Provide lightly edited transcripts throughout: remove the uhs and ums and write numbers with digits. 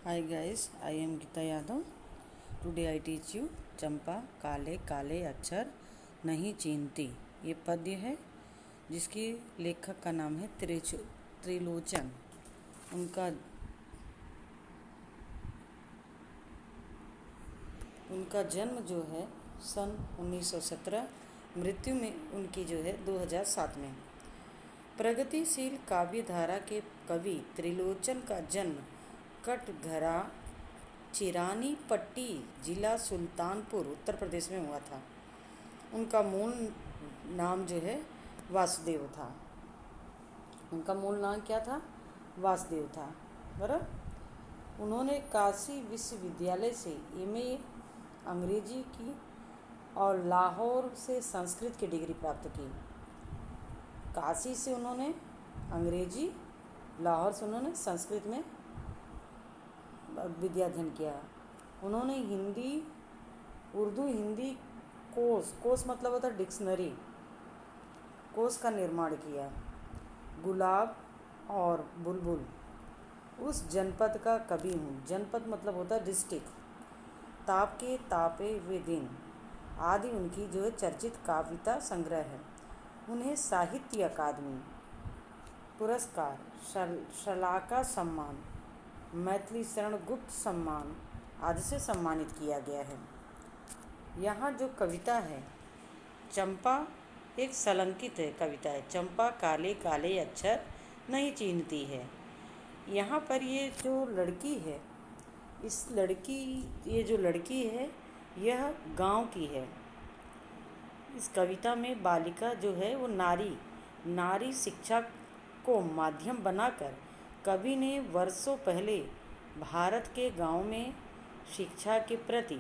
Hi guys, I am Gita Yadav. Today I teach you चंपा काले काले अक्षर नहीं चीनती। ये पद्य है जिसकी लेखक का नाम है त्रिलोचन। उनका उनका जन्म जो है सन 1917, मृत्यु में उनकी जो है 2007 में। प्रगतिशील काव्य धारा के कवि त्रिलोचन का जन्म कटघरा चिरानी पट्टी जिला सुल्तानपुर उत्तर प्रदेश में हुआ था। उनका मूल नाम जो है वासुदेव था। उनका मूल नाम क्या था? वासुदेव था। बराबर। उन्होंने काशी विश्वविद्यालय से एमए अंग्रेजी की और लाहौर से संस्कृत की डिग्री प्राप्त की। काशी से उन्होंने अंग्रेजी, लाहौर से उन्होंने संस्कृत में विद्या अध्ययन किया। उन्होंने उर्दू हिंदी कोश मतलब होता है डिक्शनरी, कोश का निर्माण किया। गुलाब और बुलबुल उस जनपद का कवि हूँ। जनपद मतलब होता है डिस्ट्रिक्ट। ताप के तापे हुए दिन आदि उनकी जो है चर्चित कविता संग्रह है। उन्हें साहित्य अकादमी पुरस्कार, शलाका सम्मान, मैथिली शरण गुप्त सम्मान आदि से सम्मानित किया गया है। यहाँ जो कविता है चंपा एक सलंकित है कविता है। चंपा काले काले अक्षर नहीं चीनती है। यहाँ पर ये जो लड़की है, ये जो लड़की है यह गांव की है। इस कविता में बालिका जो है वो नारी शिक्षा को माध्यम बनाकर कवि ने वर्षों पहले भारत के गांव में शिक्षा के प्रति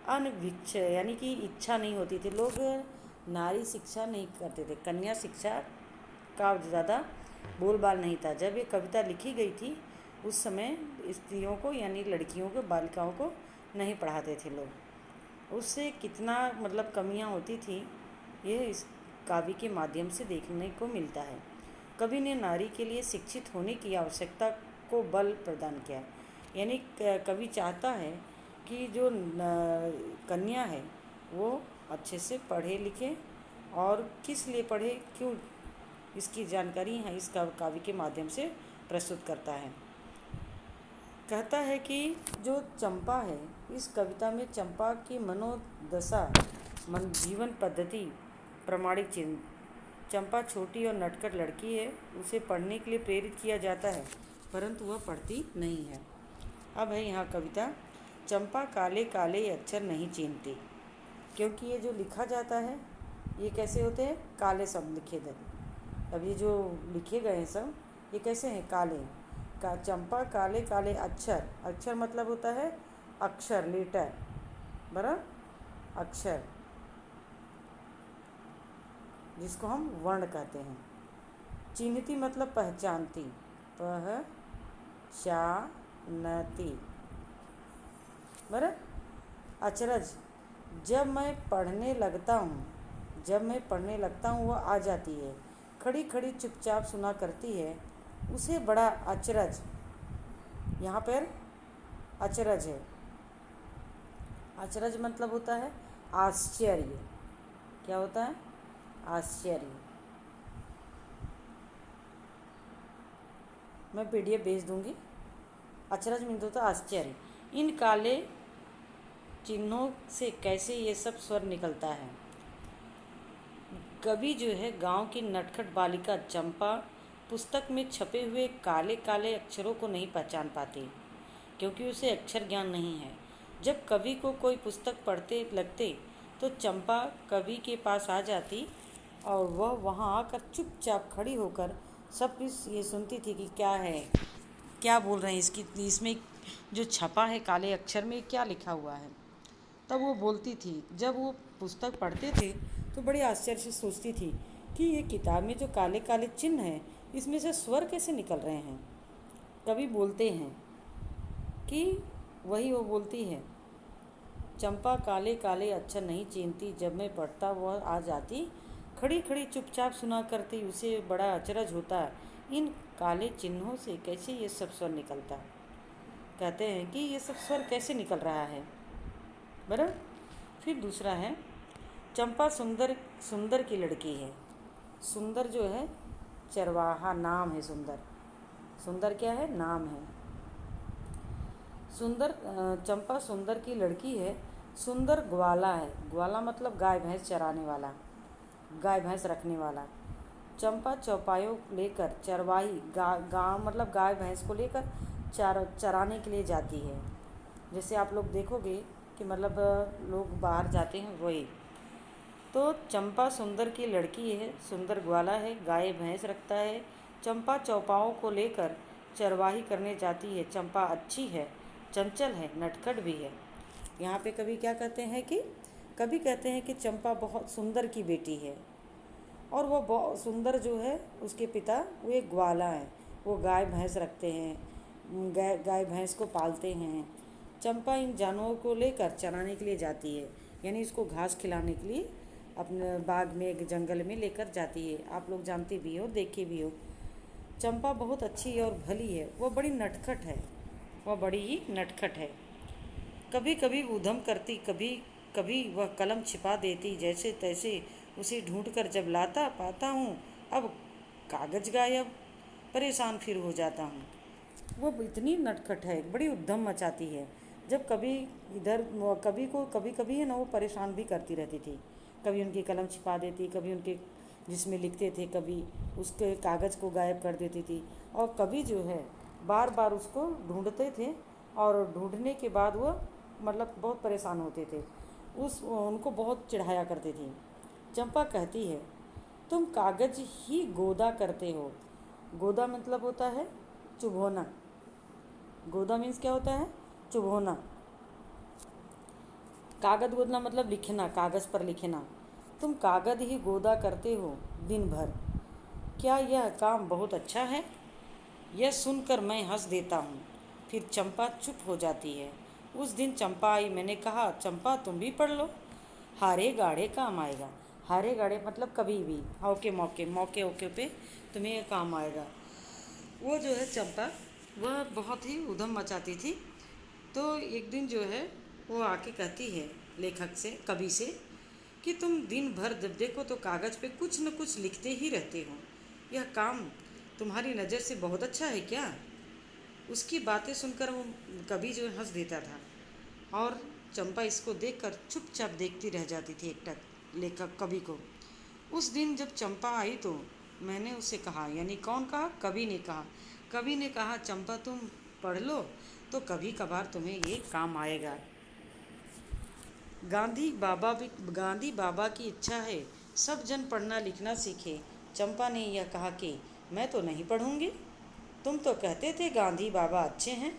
अनभिच्छ यानी कि इच्छा नहीं होती थी। लोग नारी शिक्षा नहीं करते थे, कन्या शिक्षा का ज़्यादा बोलबाल नहीं था। जब ये कविता लिखी गई थी उस समय स्त्रियों को यानी लड़कियों को, बालिकाओं को नहीं पढ़ाते थे लोग। उससे कितना मतलब कमियां होती थी ये इस काव्य के माध्यम से देखने को मिलता है। कवि ने नारी के लिए शिक्षित होने की आवश्यकता को बल प्रदान किया। यानी कवि चाहता है कि जो कन्या है वो अच्छे से पढ़े लिखे, और किस लिए पढ़े, क्यों, इसकी जानकारी है इस काव्य के माध्यम से प्रस्तुत करता है। कहता है कि जो चंपा है, इस कविता में चंपा की मनोदशा जीवन पद्धति प्रमाणिक चिन्ह। चंपा छोटी और नटखट लड़की है। उसे पढ़ने के लिए प्रेरित किया जाता है परंतु वह पढ़ती नहीं है। अब है यहाँ कविता चंपा काले काले अक्षर नहीं चीनती। क्योंकि ये जो लिखा जाता है ये कैसे होते हैं? काले शब्द लिखे गए। अब ये जो लिखे गए हैं सब ये कैसे हैं? काले चंपा काले काले अक्षर मतलब होता है अक्षर, लेटर, बराबर, अक्षर जिसको हम वर्ण कहते हैं। चिन्हती मतलब पहचानती, पहचानती, बराबर। अचरज जब मैं पढ़ने लगता हूँ वह आ जाती है। खड़ी खड़ी चुपचाप सुना करती है, उसे बड़ा अचरज। यहाँ पर अचरज है। अचरज मतलब होता है आश्चर्य। क्या होता है? आश्चर्य। मैं पीडीएफ भेज दूंगी। अचरज मीन्स होता है आश्चर्य। इन काले चिन्हों से कैसे ये सब स्वर निकलता है? कवि जो है गांव की नटखट बालिका चंपा पुस्तक में छपे हुए काले काले अक्षरों को नहीं पहचान पाती क्योंकि उसे अक्षर ज्ञान नहीं है। जब कवि को कोई पुस्तक पढ़ते लगते तो चंपा कवि के पास आ जाती और वह वहाँ आकर चुपचाप खड़ी होकर सब कुछ ये सुनती थी कि क्या है, क्या बोल रहे हैं, इसमें जो छपा है काले अक्षर में क्या लिखा हुआ है। तब वो बोलती थी। जब वो पुस्तक पढ़ते थे तो बड़ी आश्चर्य से सोचती थी कि ये किताब में जो काले काले चिन्ह हैं इसमें से स्वर कैसे निकल रहे हैं। कवि बोलते हैं कि वही वो बोलती है, चंपा काले काले अक्षर नहीं चीनती, जब मैं पढ़ता वह आ जाती, खड़ी खड़ी चुपचाप सुना करती, उसे बड़ा अचरज होता, इन काले चिन्हों से कैसे ये सब स्वर निकलता। कहते हैं कि ये सब स्वर कैसे निकल रहा है। बराबर। फिर दूसरा है, चंपा सुंदर सुंदर की लड़की है। सुंदर जो है चरवाहा नाम है। सुंदर, सुंदर क्या है? नाम है। सुंदर चंपा सुंदर की लड़की है। सुंदर ग्वाला है। ग्वाला मतलब गाय भैंस चराने वाला, गाय भैंस रखने वाला। चंपा चौपायों लेकर चरवाही गाँव मतलब गाय भैंस को लेकर चराने के लिए जाती है। जैसे आप लोग देखोगे कि मतलब लोग बाहर जाते हैं वही। तो चंपा सुंदर की लड़की है, सुंदर ग्वाला है, गाय भैंस रखता है। चंपा चौपाओं को लेकर चरवाही करने जाती है। चंपा अच्छी है, चंचल है, नटखट भी है। यहाँ पे कभी क्या कहते हैं कि कभी कहते हैं कि चंपा बहुत सुंदर की बेटी है, और वो बहुत सुंदर जो है उसके पिता वो एक ग्वाला हैं। वो गाय भैंस रखते हैं, गाय भैंस को पालते हैं। चंपा इन जानवरों को लेकर चराने के लिए जाती है, यानी इसको घास खिलाने के लिए अपने बाग में एक जंगल में लेकर जाती है। आप लोग जानते भी हो, देखे भी हो। चंपा बहुत अच्छी और भली है। वह बड़ी नटखट है, वह बड़ी ही नटखट है। कभी कभी ऊधम करती, कभी कभी वह कलम छिपा देती। जैसे तैसे उसे ढूंढकर जब लाता पाता हूँ, अब कागज गायब। परेशान फिर हो जाता हूँ। वो इतनी नटखट है, बड़ी उद्यम मचाती है। जब कभी इधर कभी कभी है ना, वो परेशान भी करती रहती थी। कभी उनकी कलम छिपा देती, कभी उनके जिसमें लिखते थे कभी उसके कागज़ को गायब कर देती थी, और कभी जो है बार बार उसको ढूंढते थे, और ढूंढने के बाद वो मतलब बहुत परेशान होते थे। उनको बहुत चिढ़ाया करती थी। चंपा कहती है, तुम कागज ही गोदा करते हो। गोदा मतलब होता है चुभोना। गोदा मीन्स क्या होता है? चुभोना। कागज गोदना मतलब लिखना, कागज़ पर लिखना। तुम कागज ही गोदा करते हो दिन भर। क्या यह काम बहुत अच्छा है? यह सुनकर मैं हंस देता हूँ। फिर चंपा चुप हो जाती है। उस दिन चंपा आई। मैंने कहा, चंपा तुम भी पढ़ लो, हारे गाड़े काम आएगा। हारे गाड़े मतलब कभी भी, मौके मौके मौके ओके पे तुम्हें ये काम आएगा। वो जो है चंपा, वह बहुत ही उधम मचाती थी। तो एक दिन जो है वो आके कहती है लेखक से, कवि से, कि तुम दिन भर जब देखो तो कागज़ पे कुछ न कुछ लिखते ही रहते हो। यह काम तुम्हारी नज़र से बहुत अच्छा है क्या? उसकी बातें सुनकर वो कवि जो है हंस देता था, और चंपा इसको देखकर चुपचाप देखती रह जाती थी एकटक लेखक कवि को। उस दिन जब चंपा आई तो मैंने उसे कहा, यानी कौन कहा? कवि ने कहा। कवि ने कहा, चंपा तुम पढ़ लो तो कभी कभार तुम्हें ये काम आएगा। गांधी बाबा की इच्छा है सब जन पढ़ना लिखना सीखे। चंपा ने यह कहा कि मैं तो नहीं पढ़ूंगी। तुम तो कहते थे गांधी बाबा अच्छे हैं,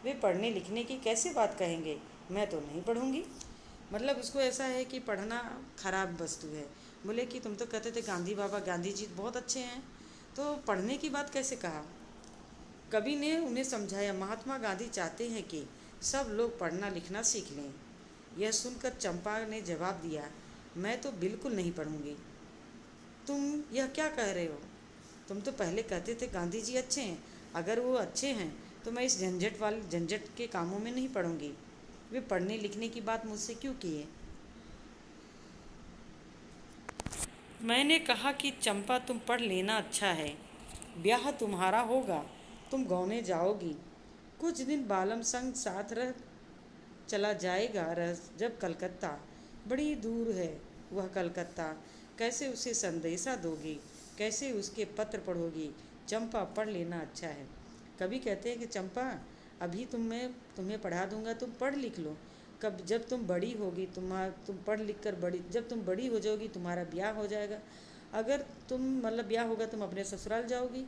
वे पढ़ने लिखने की कैसे बात कहेंगे? मैं तो नहीं पढ़ूंगी। मतलब उसको ऐसा है कि पढ़ना खराब वस्तु है। बोले कि तुम तो कहते थे गांधी बाबा, गांधी जी बहुत अच्छे हैं, तो पढ़ने की बात कैसे कहा? कवि ने उन्हें समझाया, महात्मा गांधी चाहते हैं कि सब लोग पढ़ना लिखना सीख लें। यह सुनकर चंपा ने जवाब दिया, मैं तो बिल्कुल नहीं पढ़ूंगी। तुम यह क्या कह रहे हो? तुम तो पहले कहते थे गांधी जी अच्छे हैं। अगर वो अच्छे हैं तो मैं इस झंझट के कामों में नहीं पढ़ूंगी। वे पढ़ने लिखने की बात मुझसे क्यों किए? मैंने कहा कि चंपा तुम पढ़ लेना अच्छा है, ब्याह तुम्हारा होगा, तुम गाँव में जाओगी, कुछ दिन बालम संग साथ रह चला जाएगा। जब कलकत्ता, बड़ी दूर है वह कलकत्ता, कैसे उसे संदेशा दोगी, कैसे उसके पत्र पढ़ोगी? चंपा पढ़ लेना अच्छा है। कभी कहते हैं कि चंपा अभी तुम्हें पढ़ा दूंगा, तुम पढ़ लिख लो। कब जब तुम बड़ी होगी, तुम पढ़ लिख कर जब तुम बड़ी हो जाओगी तुम्हारा ब्याह हो जाएगा। अगर तुम मतलब ब्याह होगा, तुम अपने ससुराल जाओगी,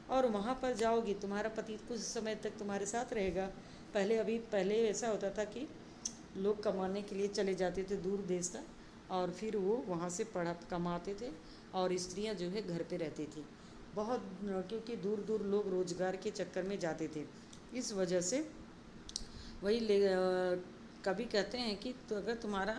और वहाँ पर जाओगी, तुम्हारा पति कुछ समय तक तुम्हारे साथ रहेगा। पहले ऐसा होता था कि लोग कमाने के लिए चले जाते थे दूर देश तक, और फिर वो वहाँ से पढ़ा कमाते थे, और स्त्रियाँ जो है घर पे रहती थी बहुत, क्योंकि दूर दूर लोग रोजगार के चक्कर में जाते थे। इस वजह से वही कभी कहते हैं कि तो अगर तुम्हारा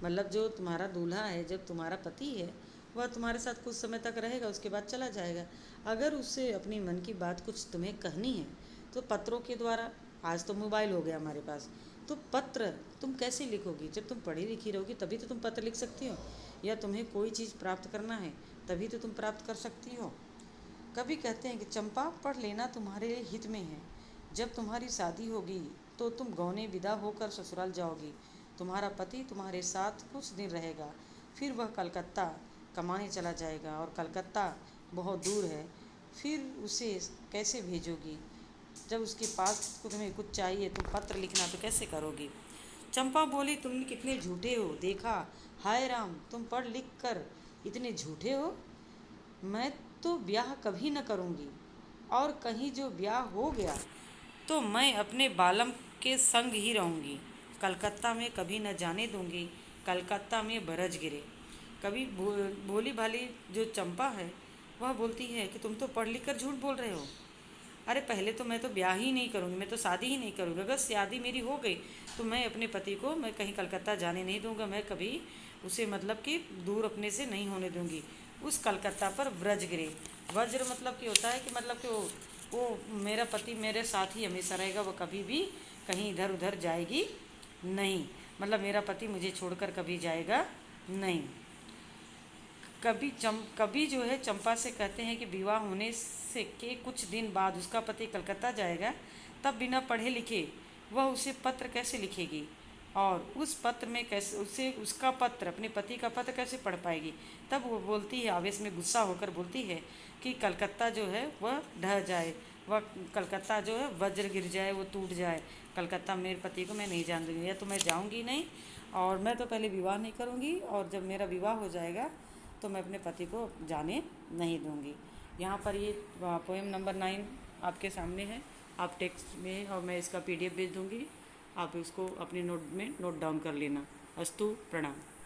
मतलब जो तुम्हारा दूल्हा है, जब तुम्हारा पति है, वह तुम्हारे साथ कुछ समय तक रहेगा, उसके बाद चला जाएगा। अगर उससे अपनी मन की बात कुछ तुम्हें कहनी है तो पत्रों के द्वारा आज तो मोबाइल हो गया हमारे पास। तो पत्र तुम कैसे लिखोगी? जब तुम पढ़ी लिखी रहोगी तभी तो तुम पत्र लिख सकती हो, या तुम्हें कोई चीज़ प्राप्त करना है तभी तो तुम प्राप्त कर सकती हो। कवि कहते हैं कि चंपा, पढ़ लेना तुम्हारे लिए हित में है। जब तुम्हारी शादी होगी तो तुम गौने विदा होकर ससुराल जाओगी। तुम्हारा पति तुम्हारे साथ कुछ दिन रहेगा, फिर वह कलकत्ता कमाने चला जाएगा, और कलकत्ता बहुत दूर है। फिर उसे कैसे भेजोगी? जब उसके पास तुम्हें कुछ चाहिए तो पत्र लिखना तो कैसे करोगी? चंपा बोली, तुम कितने झूठे हो, देखा, हाय राम, तुम पढ़ लिख कर इतने झूठे हो। मैं तो ब्याह कभी न करूँगी, और कहीं जो ब्याह हो गया तो मैं अपने बालम के संग ही रहूँगी। कलकत्ता में कभी न जाने दूँगी, कलकत्ता में बरस गिरे। कभी भोली भाली जो चंपा है वह बोलती है कि तुम तो पढ़ लिख कर झूठ बोल रहे हो। अरे पहले तो मैं तो ब्याह ही नहीं करूँगी, मैं तो शादी ही नहीं करूँगी। अगर शादी मेरी हो गई तो मैं अपने पति को मैं कहीं कलकत्ता जाने नहीं दूँगा। मैं कभी उसे मतलब कि दूर अपने से नहीं होने दूँगी। उस कलकत्ता पर व्रज गिरे। वज्र मतलब कि होता है कि मतलब कि वो मेरा पति मेरे साथ ही हमेशा रहेगा, वो कभी भी कहीं इधर उधर जाएगी नहीं। मतलब मेरा पति मुझे छोड़कर कभी जाएगा नहीं। कभी जो है चंपा से कहते हैं कि विवाह होने से के कुछ दिन बाद उसका पति कलकत्ता जाएगा, तब बिना पढ़े लिखे वह उसे पत्र कैसे लिखेगी, और उस पत्र में कैसे उसे उसका पत्र, अपने पति का पत्र कैसे पढ़ पाएगी। तब वो बोलती है, आवेश में गुस्सा होकर बोलती है कि कलकत्ता जो है वह ढह जाए, वह कलकत्ता जो है वज्र गिर जाए, वो टूट जाए। कलकत्ता मेरे पति को मैं नहीं जान दूँगी, या तो मैं जाऊँगी नहीं, और मैं तो पहले विवाह नहीं करूँगी, और जब मेरा विवाह हो जाएगा तो मैं अपने पति को जाने नहीं दूँगी। यहाँ पर ये पोएम नंबर 9 आपके सामने है, आप टेक्स्ट में, और मैं इसका PDF भेज दूँगी, आप इसको अपने नोट में नोट डाउन कर लेना। अस्तु, प्रणाम।